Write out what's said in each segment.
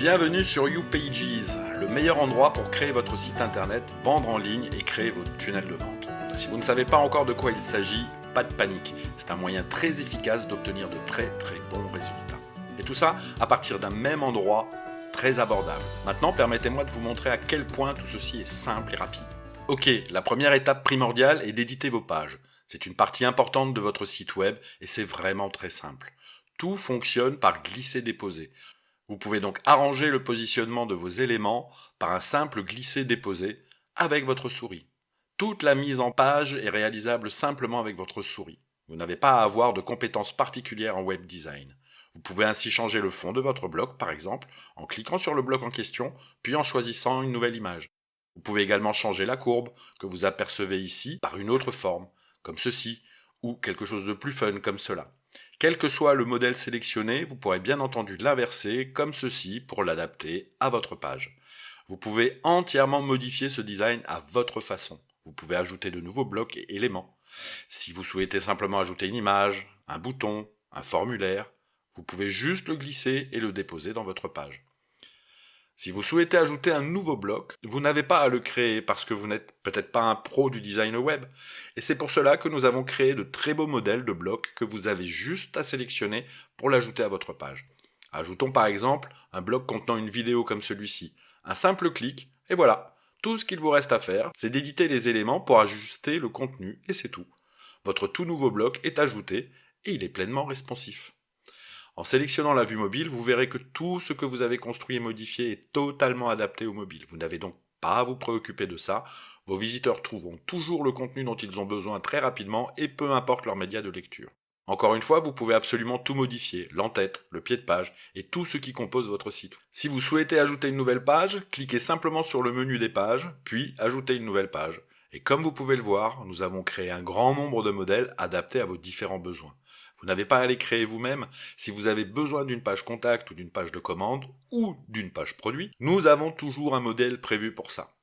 Bienvenue sur YouPages, le meilleur endroit pour créer votre site internet, vendre en ligne et créer votre tunnel de vente. Si vous ne savez pas encore de quoi il s'agit, pas de panique, c'est un moyen très efficace d'obtenir de très bons résultats. Et tout ça à partir d'un même endroit très abordable. Maintenant, permettez-moi de vous montrer à quel point tout ceci est simple et rapide. Ok, la première étape primordiale est d'éditer vos pages. C'est une partie importante de votre site web et c'est vraiment très simple. Tout fonctionne par glisser-déposer. Vous pouvez donc arranger le positionnement de vos éléments par un simple glisser-déposer avec votre souris. Toute la mise en page est réalisable simplement avec votre souris. Vous n'avez pas à avoir de compétences particulières en web design. Vous pouvez ainsi changer le fond de votre bloc, par exemple, en cliquant sur le bloc en question, puis en choisissant une nouvelle image. Vous pouvez également changer la courbe que vous apercevez ici par une autre forme, comme ceci, ou quelque chose de plus fun comme cela. Quel que soit le modèle sélectionné, vous pourrez bien entendu l'inverser comme ceci pour l'adapter à votre page. Vous pouvez entièrement modifier ce design à votre façon. Vous pouvez ajouter de nouveaux blocs et éléments. Si vous souhaitez simplement ajouter une image, un bouton, un formulaire, vous pouvez juste le glisser et le déposer dans votre page. Si vous souhaitez ajouter un nouveau bloc, vous n'avez pas à le créer parce que vous n'êtes peut-être pas un pro du design web. Et c'est pour cela que nous avons créé de très beaux modèles de blocs que vous avez juste à sélectionner pour l'ajouter à votre page. Ajoutons par exemple un bloc contenant une vidéo comme celui-ci. Un simple clic, et voilà. Tout ce qu'il vous reste à faire, c'est d'éditer les éléments pour ajuster le contenu, et c'est tout. Votre tout nouveau bloc est ajouté, et il est pleinement responsif. En sélectionnant la vue mobile, vous verrez que tout ce que vous avez construit et modifié est totalement adapté au mobile. Vous n'avez donc pas à vous préoccuper de ça. Vos visiteurs trouveront toujours le contenu dont ils ont besoin très rapidement et peu importe leur média de lecture. Encore une fois, vous pouvez absolument tout modifier, l'entête, le pied de page et tout ce qui compose votre site. Si vous souhaitez ajouter une nouvelle page, cliquez simplement sur le menu des pages, puis ajoutez une nouvelle page. Et comme vous pouvez le voir, nous avons créé un grand nombre de modèles adaptés à vos différents besoins. Vous n'avez pas à les créer vous-même. Si vous avez besoin d'une page contact ou d'une page de commande ou d'une page produit, nous avons toujours un modèle prévu pour ça.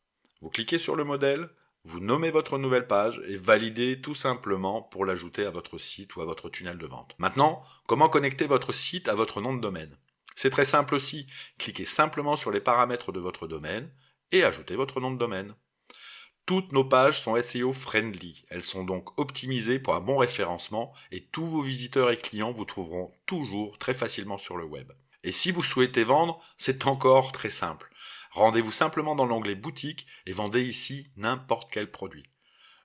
Vous cliquez sur le modèle, vous nommez votre nouvelle page et validez tout simplement pour l'ajouter à votre site ou à votre tunnel de vente. Maintenant, comment connecter votre site à votre nom de domaine ? C'est très simple aussi. Cliquez simplement sur les paramètres de votre domaine et ajoutez votre nom de domaine. Toutes nos pages sont SEO friendly, elles sont donc optimisées pour un bon référencement et tous vos visiteurs et clients vous trouveront toujours très facilement sur le web. Et si vous souhaitez vendre, c'est encore très simple. Rendez-vous simplement dans l'onglet boutique et vendez ici n'importe quel produit.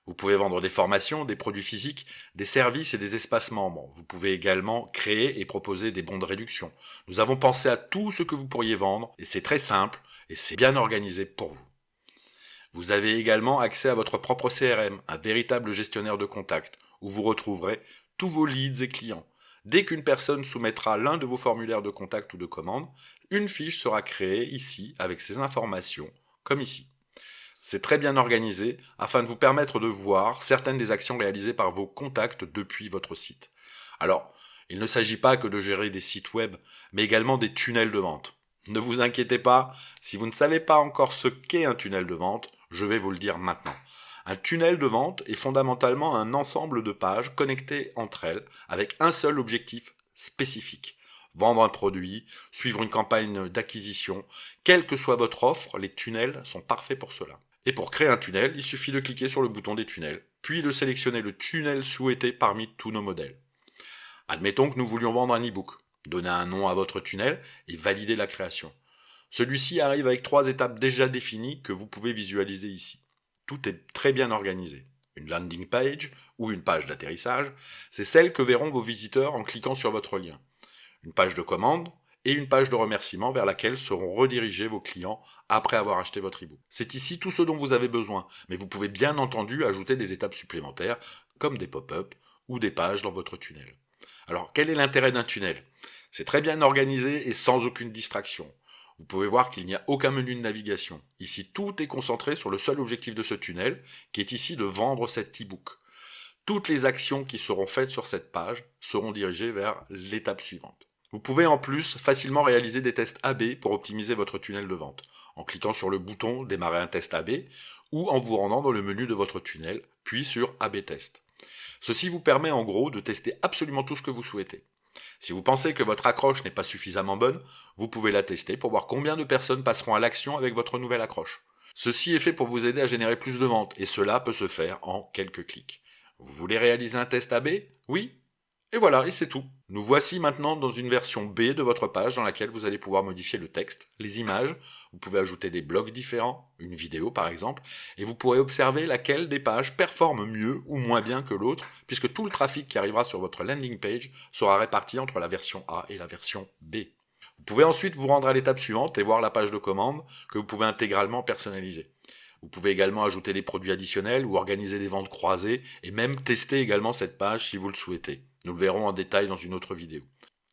Vous pouvez vendre des formations, des produits physiques, des services et des espaces membres. Vous pouvez également créer et proposer des bons de réduction. Nous avons pensé à tout ce que vous pourriez vendre et c'est très simple et c'est bien organisé pour vous. Vous avez également accès à votre propre CRM, un véritable gestionnaire de contacts, où vous retrouverez tous vos leads et clients. Dès qu'une personne soumettra l'un de vos formulaires de contact ou de commande, une fiche sera créée ici avec ces informations, comme ici. C'est très bien organisé afin de vous permettre de voir certaines des actions réalisées par vos contacts depuis votre site. Alors, il ne s'agit pas que de gérer des sites web, mais également des tunnels de vente. Ne vous inquiétez pas, si vous ne savez pas encore ce qu'est un tunnel de vente, je vais vous le dire maintenant. Un tunnel de vente est fondamentalement un ensemble de pages connectées entre elles avec un seul objectif spécifique. Vendre un produit, suivre une campagne d'acquisition, quelle que soit votre offre, les tunnels sont parfaits pour cela. Et pour créer un tunnel, il suffit de cliquer sur le bouton des tunnels, puis de sélectionner le tunnel souhaité parmi tous nos modèles. Admettons que nous voulions vendre un e-book. Donnez un nom à votre tunnel et validez la création. Celui-ci arrive avec 3 étapes déjà définies que vous pouvez visualiser ici. Tout est très bien organisé. Une landing page ou une page d'atterrissage, c'est celle que verront vos visiteurs en cliquant sur votre lien. Une page de commande et une page de remerciement vers laquelle seront redirigés vos clients après avoir acheté votre e-book. C'est ici tout ce dont vous avez besoin, mais vous pouvez bien entendu ajouter des étapes supplémentaires comme des pop-up ou des pages dans votre tunnel. Alors, quel est l'intérêt d'un tunnel ? C'est très bien organisé et sans aucune distraction. Vous pouvez voir qu'il n'y a aucun menu de navigation. Ici, tout est concentré sur le seul objectif de ce tunnel, qui est ici de vendre cet e-book. Toutes les actions qui seront faites sur cette page seront dirigées vers l'étape suivante. Vous pouvez en plus facilement réaliser des tests AB pour optimiser votre tunnel de vente, en cliquant sur le bouton « Démarrer un test AB » ou en vous rendant dans le menu de votre tunnel, puis sur AB Test. Ceci vous permet en gros de tester absolument tout ce que vous souhaitez. Si vous pensez que votre accroche n'est pas suffisamment bonne, vous pouvez la tester pour voir combien de personnes passeront à l'action avec votre nouvelle accroche. Ceci est fait pour vous aider à générer plus de ventes et cela peut se faire en quelques clics. Vous voulez réaliser un test AB? Oui? Et voilà, et c'est tout. Nous voici maintenant dans une version B de votre page dans laquelle vous allez pouvoir modifier le texte, les images, vous pouvez ajouter des blocs différents, une vidéo par exemple, et vous pourrez observer laquelle des pages performe mieux ou moins bien que l'autre, puisque tout le trafic qui arrivera sur votre landing page sera réparti entre la version A et la version B. Vous pouvez ensuite vous rendre à l'étape suivante et voir la page de commande que vous pouvez intégralement personnaliser. Vous pouvez également ajouter des produits additionnels ou organiser des ventes croisées et même tester également cette page si vous le souhaitez. Nous le verrons en détail dans une autre vidéo.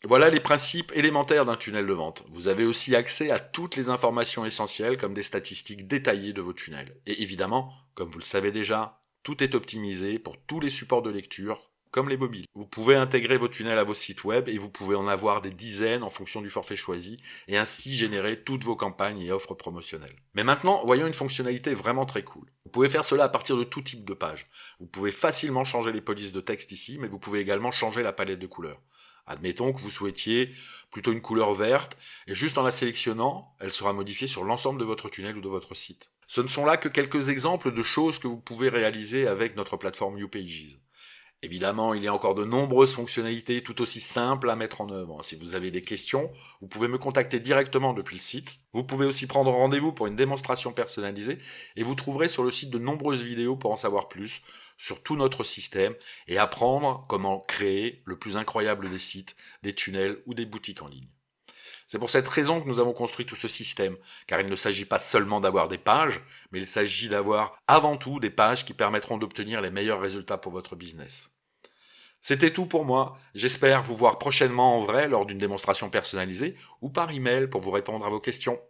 Voilà les principes élémentaires d'un tunnel de vente. Vous avez aussi accès à toutes les informations essentielles comme des statistiques détaillées de vos tunnels. Et évidemment, comme vous le savez déjà, tout est optimisé pour tous les supports de lecture comme les mobiles. Vous pouvez intégrer vos tunnels à vos sites web et vous pouvez en avoir des dizaines en fonction du forfait choisi et ainsi générer toutes vos campagnes et offres promotionnelles. Mais maintenant, voyons une fonctionnalité vraiment très cool. Vous pouvez faire cela à partir de tout type de page. Vous pouvez facilement changer les polices de texte ici, mais vous pouvez également changer la palette de couleurs. Admettons que vous souhaitiez plutôt une couleur verte, et juste en la sélectionnant, elle sera modifiée sur l'ensemble de votre tunnel ou de votre site. Ce ne sont là que quelques exemples de choses que vous pouvez réaliser avec notre plateforme UPages. Évidemment, il y a encore de nombreuses fonctionnalités tout aussi simples à mettre en œuvre. Si vous avez des questions, vous pouvez me contacter directement depuis le site. Vous pouvez aussi prendre rendez-vous pour une démonstration personnalisée et vous trouverez sur le site de nombreuses vidéos pour en savoir plus sur tout notre système et apprendre comment créer le plus incroyable des sites, des tunnels ou des boutiques en ligne. C'est pour cette raison que nous avons construit tout ce système, car il ne s'agit pas seulement d'avoir des pages, mais il s'agit d'avoir avant tout des pages qui permettront d'obtenir les meilleurs résultats pour votre business. C'était tout pour moi, j'espère vous voir prochainement en vrai lors d'une démonstration personnalisée ou par email pour vous répondre à vos questions.